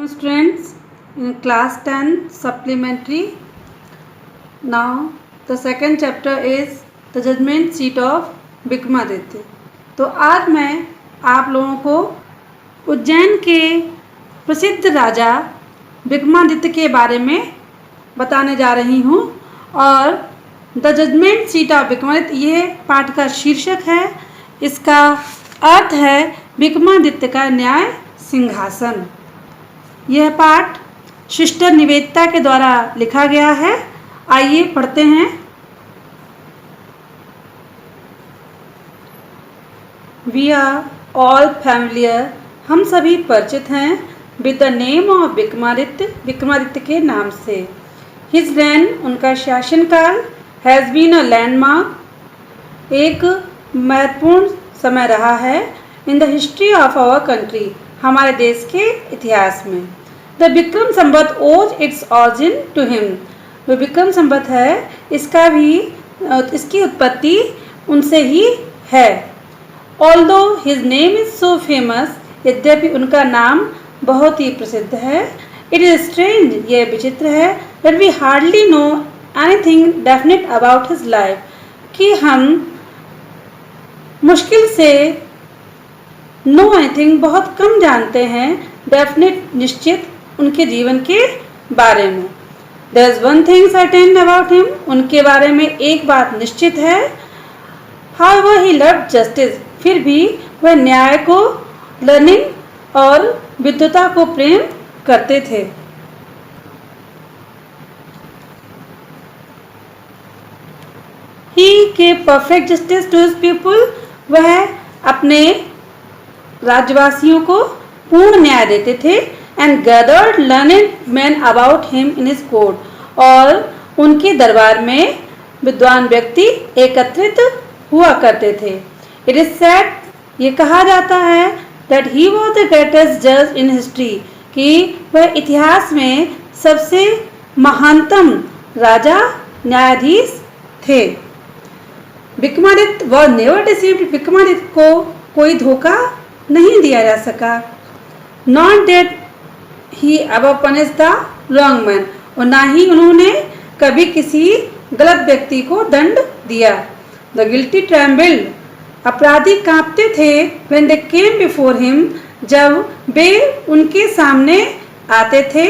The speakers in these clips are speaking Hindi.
students in class 10 supplementary. Now the second chapter is the judgment seat of Vikramaditya. तो आज मैं आप लोगों को उज्जैन के प्रसिद्ध राजा विक्रमादित्य के बारे में बताने जा रही हूँ और the judgement seat of Vikramaditya ये पाठ का शीर्षक है। इसका अर्थ है विक्रमादित्य का न्याय सिंहासन। यह पाठ सिस्टर निवेदिता के द्वारा लिखा गया है। आइए पढ़ते हैं। वी आर ऑल फैमिलियर, हम सभी परिचित हैं with the name of Vikramaditya, Vikramaditya के नाम से। हिज रेन, उनका शासनकाल, हैज़ बीन अ लैंडमार्क, एक महत्वपूर्ण समय रहा है in the history of our country, हमारे देश के इतिहास में। द विक्रम संवत ओज इट्स ऑरिजिन टू हिम, जो विक्रम संवत है इसकी उत्पत्ति उनसे ही है। Although his name is so famous, यद्यपि उनका नाम बहुत ही प्रसिद्ध है। इट इज स्ट्रेंज, यह विचित्र है, that we hardly know anything definite about his life, कि हम मुश्किल से नो एनीथिंग बहुत कम जानते हैं डेफिनेट निश्चित उनके जीवन के बारे में। There is one thing certain about him, उनके बारे में एक बात निश्चित है। हाउएवर ही लव्ड जस्टिस, फिर भी वह न्याय को, लर्निंग और विद्वता को प्रेम करते थे। ही gave perfect justice to his people, वह अपने राज्यवासियों को पूर्ण न्याय देते थे। And gathered learned men about him in his court, और उनके दरबार में विद्वान व्यक्ति एकत्रित हुआ करते थे। इट इज सेड, ये कहा जाता है, that he was the greatest जज इन हिस्ट्री, कि वह इतिहास में सबसे महानतम राजा न्यायाधीश थे। Vikramaditya was never deceived, Vikramaditya को कोई धोखा नहीं दिया जा सका। Not that he ever punish the wrong man, और ना ही उन्होंने कभी किसी गलत व्यक्ति को दंड दिया। द गिल्टी ट्रेम्बल्ड, अपराधी कांपते थे। When they came before him, जब वे उनके सामने आते थे।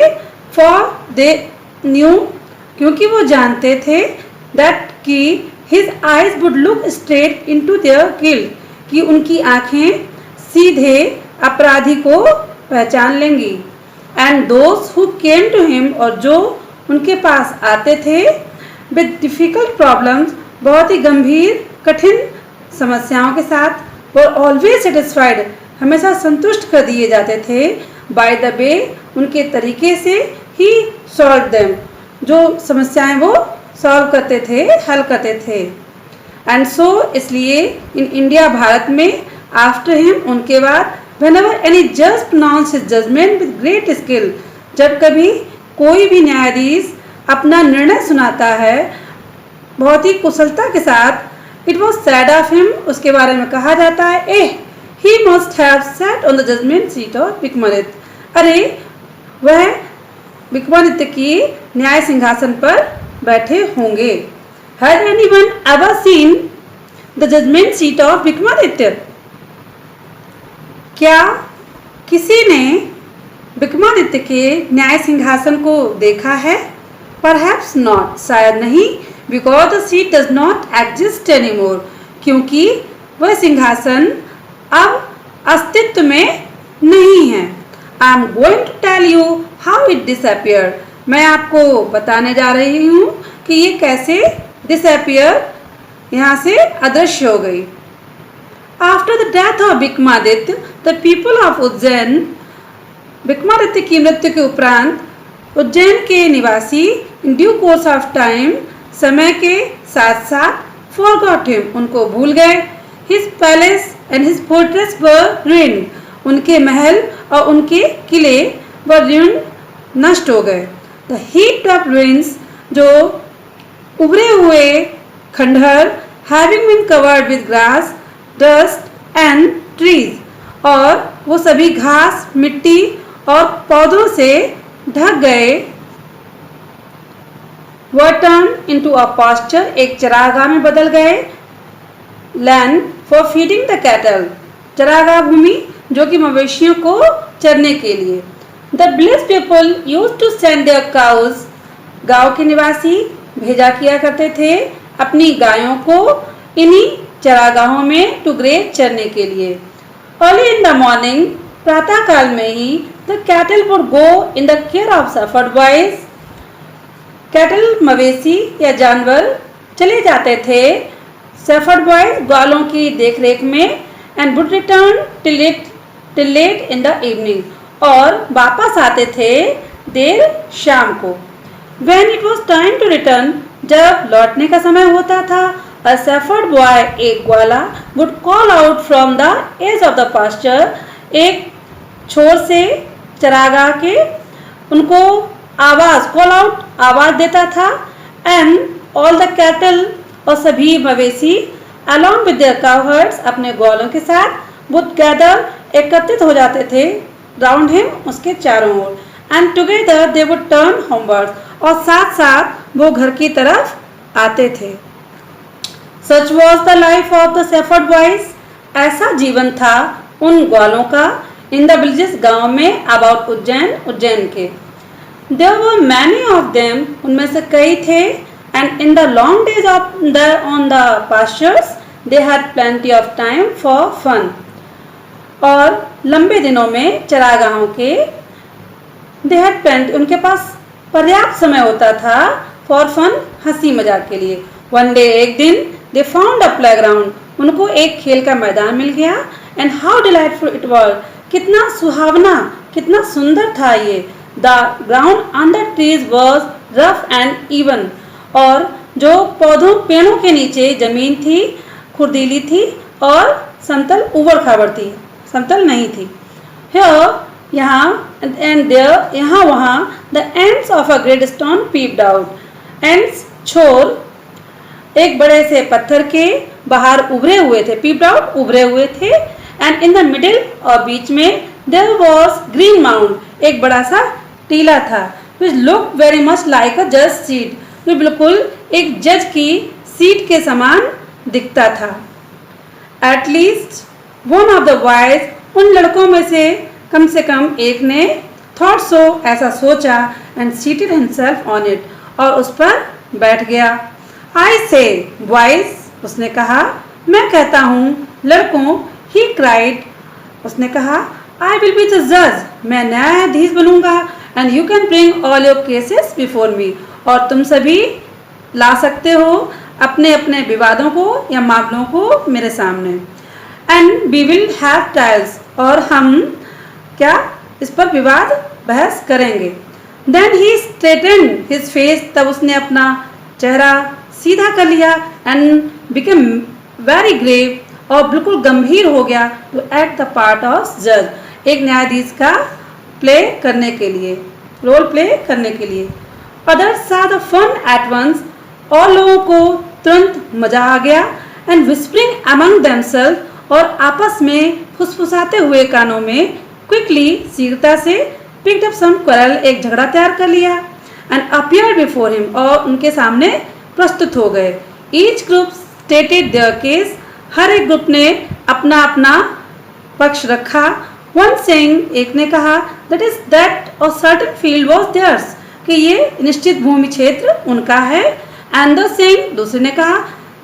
फॉर दे न्यू, क्योंकि वो जानते थे, दैट कि his eyes would look straight into their guilt, कि उनकी आंखें सीधे अपराधी को पहचान लेंगी। And those who came to him, और जो उनके पास आते थे विद डिफिकल्ट प्रॉब्लम्स, बहुत ही गंभीर कठिन समस्याओं के साथ, वर ऑलवेज सेटिस्फाइड, हमेशा संतुष्ट कर दिए जाते थे। बाय द वे, उनके तरीके से ही सॉल्व देम, जो समस्याएं वो सॉल्व करते थे, हल करते थे। एंड सो, इसलिए इन इंडिया, भारत में, आफ्टर हिम, उनके बाद, whenever any judge pronounce his judgment with great skill, जब कभी कोई भी न्यायाधीश अपना निर्णय सुनाता है बहुत ही कुशलता के साथ, it was said of him, उसके बारे में कहा जाता है, he must have sat on the judgment seat of Vikramaditya, अरे वह विक्रमादित्य की न्याय सिंहासन पर बैठे होंगे। Had anyone ever seen the judgment seat of Vikramaditya, क्या किसी ने विक्रमादित्य के न्याय सिंहासन को देखा है? Perhaps not, शायद नहीं। Because the seat does not exist anymore, क्योंकि वह सिंहासन अब अस्तित्व में नहीं है। I am going to tell you how it disappeared, मैं आपको बताने जा रही हूँ कि ये कैसे disappear, यहाँ से अदृश्य हो गई। After the death of Vikramaditya, the people of Ujjain, Vikramaditya की मृत्यु के उपरांत उज्जैन के निवासी in due course of time, समय के साथ साथ, forgot him, उनको भूल गए। His palace and his fortress were ruined, उनके महल और उनके किले were ruined, नष्ट हो गए। The heaped up ruins, जो उभरे हुए खंडहर, having been covered with grass, dust and trees, और वो सभी घास, मिट्टी और पौधों से ढक गए were turned into a pasture, एक चरागाह में बदल गए, land for feeding the cattle, चरागाह भूमि जो कि मवेशियों को चरने के लिए। The village people used to send their cows, गांव के निवासी भेजा किया करते थे अपनी गायों को इन्हीं चरागाहों में टू ग्रेज चरने के लिए। Early in the morning, प्रातः काल में ही the cattle would go in the care of shepherd boys, cattle मवेशी या जानवर चले जाते थे शेफर्ड बॉयज ग्वालों की देखरेख में, and would return till late in the evening, और वापस आते थे देर शाम को। When it was time to return, जब लौटने का समय होता था, अ शेफर्ड बॉय, एक ग्वाला, would call out from the edge of the pasture, एक छोर से चरागाह के उनको आवाज कॉल आउट आवाज देता था, एंड ऑल द कैटल, और सभी मवेशी अलॉन्ग विद देयर काउहर्ड्स, अपने ग्वालों के साथ वुड गैदर, एकत्रित हो जाते थे राउंड हिम, उसके चारों ओर, and together they would turn homeward, और साथ साथ वो घर की तरफ आते थे। Such was the life of the shepherd boys, ऐसा जीवन था उन ग्वालों का, इन द विलेजेस, गांव में, अबाउट उज्जैन, उज्जैन के। There were many of them, उनमें से कई थे, and in the long days on the pastures, they had plenty of time for fun. और लंबे दिनों में चरागाहों के they had plenty, उनके पास पर्याप्त समय होता था for fun, हंसी मजाक के लिए। One day, एक दिन, they found a playground, उनको एक खेल का मैदान मिल गया, and how delightful it was, कितना सुहावना, कितना सुंदर था ये। The ground under trees was rough and even, और जो पौधों पेड़ों के नीचे जमीन थी खुर्दीली थी और समतल ऊबड़ खाबड़ थी, समतल नहीं थी। Here, यहाँ, and there, यहाँ वहाँ, the ends of a great stone peeped out, ends छोर एक बड़े से पत्थर के बाहर उभरे हुए थे, peeped out उभरे हुए थे, and in the middle, और बीच में, there was green mound, एक बड़ा सा टीला था, which looked very much like a judge's seat, जो बिल्कुल एक जज की सीट के समान दिखता था। At least one of the boys, उन लड़कों में से कम एक ने thought so, ऐसा सोचा, and seated himself on it, और उस पर बैठ गया। I say boys, उसने कहा, मैं कहता हूँ लड़कों, he cried, उसने कहा, I will be the judge, मैं न्यायाधीश बनूंगा, and you can bring all your cases before me, और तुम सभी ला सकते हो अपने अपने विवादों को या मामलों को मेरे सामने, and we will have trials, और हम क्या इस पर विवाद बहस करेंगे। Then he straightened his face, तब उसने अपना चेहरा सीधा कर लिया, and became very grave, और बिल्कुल गंभीर हो गया, to act the part of judge, एक न्यायाधीश का प्ले करने के लिए, रोल प्ले करने के लिए। Others saw the fun at once, और लोगों को तुरंत मजा आ गया, and whispering among themselves, और आपस में फुसफुसाते हुए कानों में, quickly, शीघ्रता से, picked up some quarrel, एक झगड़ा तैयार कर लिया, and appeared before him, और उनके सामने प्रस्तुत हो गए। Each group stated their case, हर एक ग्रुप ने अपना अपना पक्ष रखा। One saying, एक ने कहा, that a certain field was theirs, कि ये निश्चित भूमि क्षेत्र उनका है, and the saying, दूसरे ने कहा,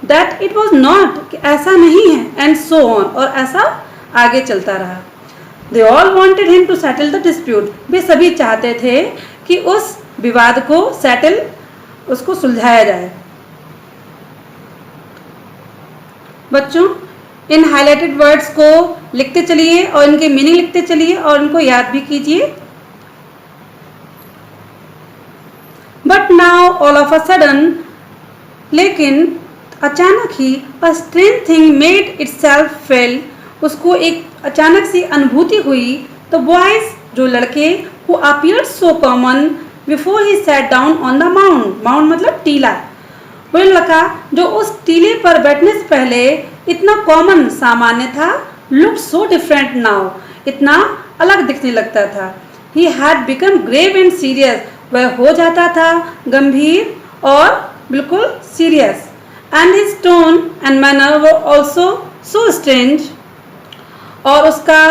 that it was not, कि ऐसा नहीं है, and so on, और ऐसा आगे चलता रहा। They all wanted him to settle the dispute, वे सभी चाहते थे कि उस विवाद को settle, उसको सुलझाया जाए। बच्चों, इन हाईलाइटेड वर्ड्स को लिखते चलिए और इनके मीनिंग लिखते चलिए और इनको याद भी कीजिए। But now all of a sudden, लेकिन अचानक ही, a strange thing made itself felt, उसको एक अचानक सी अनुभूति हुई। द बॉयज, जो लड़के, who appeared so common before he sat down on the mount, mount मतलब टीला, वो लड़का जो उस टीले पर बैठने से पहले इतना कॉमन सामान्य था, लुक सो डिफरेंट नाउ, इतना अलग दिखने लगता था। he had become grave and serious. वह हो जाता था गंभीर और बिल्कुल serious. And his tone and manner were also so strange. और उसका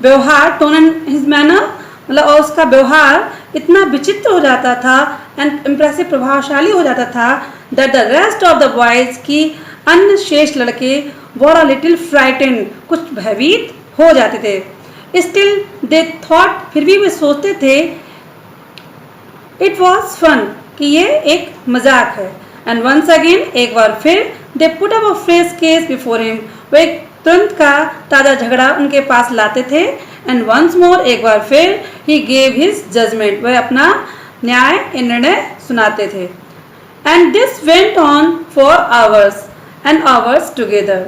व्यवहार, टोन एंड हिज मैनर, मतलब और उसका व्यवहार इतना विचित्र हो जाता था एंड इम्प्रेसिव, प्रभावशाली हो जाता था, that the rest of the boys की अन्य शेष लड़के वर अ लिटिल फ्राइटेंड, कुछ भयभीत हो जाते थे. स्टिल दे थॉट, फिर भी वे सोचते थे, इट वॉज फन, कि ये एक मजाक है. एंड वंस अगेन, एक बार फिर, they put up a fresh case before him, वे तुरंत का ताज़ा झगड़ा उनके पास लाते थे. एंड वंस मोर, एक बार फिर, ही गेव हिज जजमेंट, वह अपना न्याय, निर्णय सुनाते थे. And this went on for hours and hours together,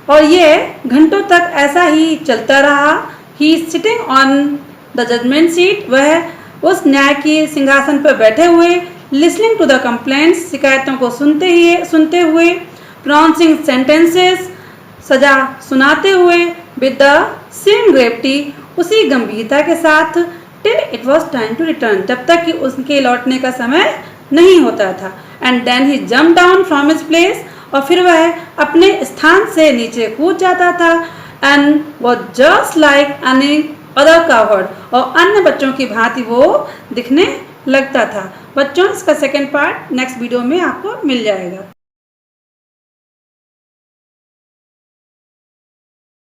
और ये घंटों तक ऐसा ही चलता रहा. He sitting on the judgement seat, वह उस न्याय की सिंहासन पर बैठे हुए, लिसनिंग टू द कंप्लेंट्स, शिकायतों को सुनते हुए, प्रोनाउंसिंग सेंटेंसेस, सजा सुनाते हुए, विद द सेम ग्रेविटी, उसी गंभीरता के साथ, till it was time to return, जब तक कि उसके लौटने का समय नहीं होता था. And then he jump down from his place, और फिर वह अपने स्थान से नीचे कूद जाता था. And was just like any other coward, और अन्य बच्चों की भांति वो दिखने लगता था. बच्चों, इसका सेकेंड पार्ट नेक्स्ट वीडियो में आपको मिल जाएगा.